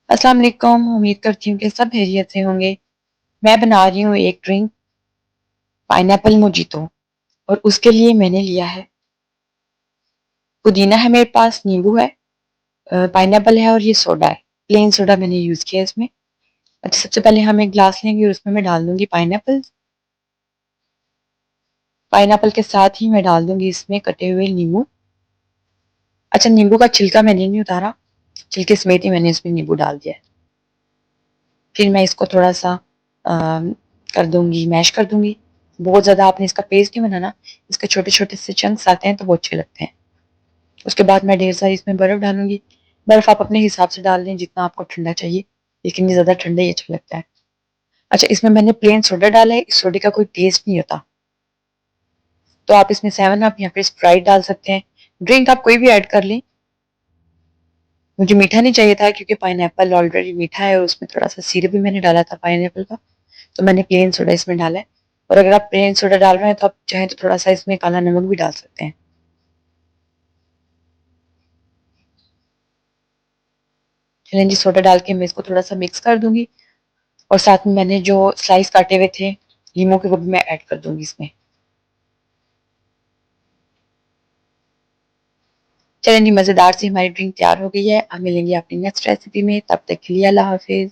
अस्सलाम वालेकुम। उम्मीद करती हूँ कि सब खैरियत से होंगे। मैं बना रही हूँ एक ड्रिंक पाइनएप्पल मोजितो और उसके लिए मैंने लिया है पुदीना है मेरे पास, नींबू है, पाइनएप्पल है और ये सोडा है। प्लेन सोडा मैंने यूज़ किया है इसमें। अच्छा, सबसे पहले हम एक ग्लास लेंगे और उसमें मैं डाल दूँगी पाइनएप्पल। पाइनएप्पल के साथ ही मैं डाल दूँगी इसमें कटे हुए नींबू। अच्छा, नींबू का छिलका मैंने नहीं उतारा, छिलके समेत ही मैंने इसमें नींबू डाल दिया है। फिर मैं इसको थोड़ा-सा कर दूँगी, मैश कर दूँगी। बहुत ज़्यादा आपने इसका पेस्ट नहीं बनाना, इसके छोटे-छोटे से चंक्स आते हैं तो वो अच्छे लगते हैं। उसके बाद मैं ढेर सारी इसमें बर्फ़ डालूँगी। बर्फ़ आप अपने हिसाब से डाल लें जितना आपको ठंडा चाहिए, लेकिन ये ज़्यादा ठंडा ही अच्छा लगता है। अच्छा, इसमें मैंने प्लेन सोडा डाला है, इस सोडे का कोई टेस्ट नहीं होता। तो आप इसमें 7 अप या फिर स्प्राइट डाल सकते हैं। ड्रिंक आप कोई भी ऐड कर लें। मुझे मीठा नहीं चाहिए था क्योंकि पाइनएप्पल ऑलरेडी मीठा है और उसमें थोड़ा-सा सिरप भी मैंने डाला था पाइनएप्पल का, तो मैंने प्लेन सोडा इसमें डाला है। और अगर आप प्लेन सोडा डाल रहे हैं तो आप चाहें तो थोड़ा-सा इसमें काला नमक भी डाल सकते हैं। चलें जी, सोडा डाल के मैं इसको थोड़ा-सा मिक्स कर दूँगी और साथ में मैंने जो स्लाइस काटे हुए थे लीमू के, वो भी मैं ऐड कर दूँगी इसमें। चलें जी, मज़ेदार सी हमारी ड्रिंक तैयार हो गई है। अब मिलेंगे अपनी नेक्स्ट रेसिपी में, तब तक के लिए अल्लाह हाफ़िज़।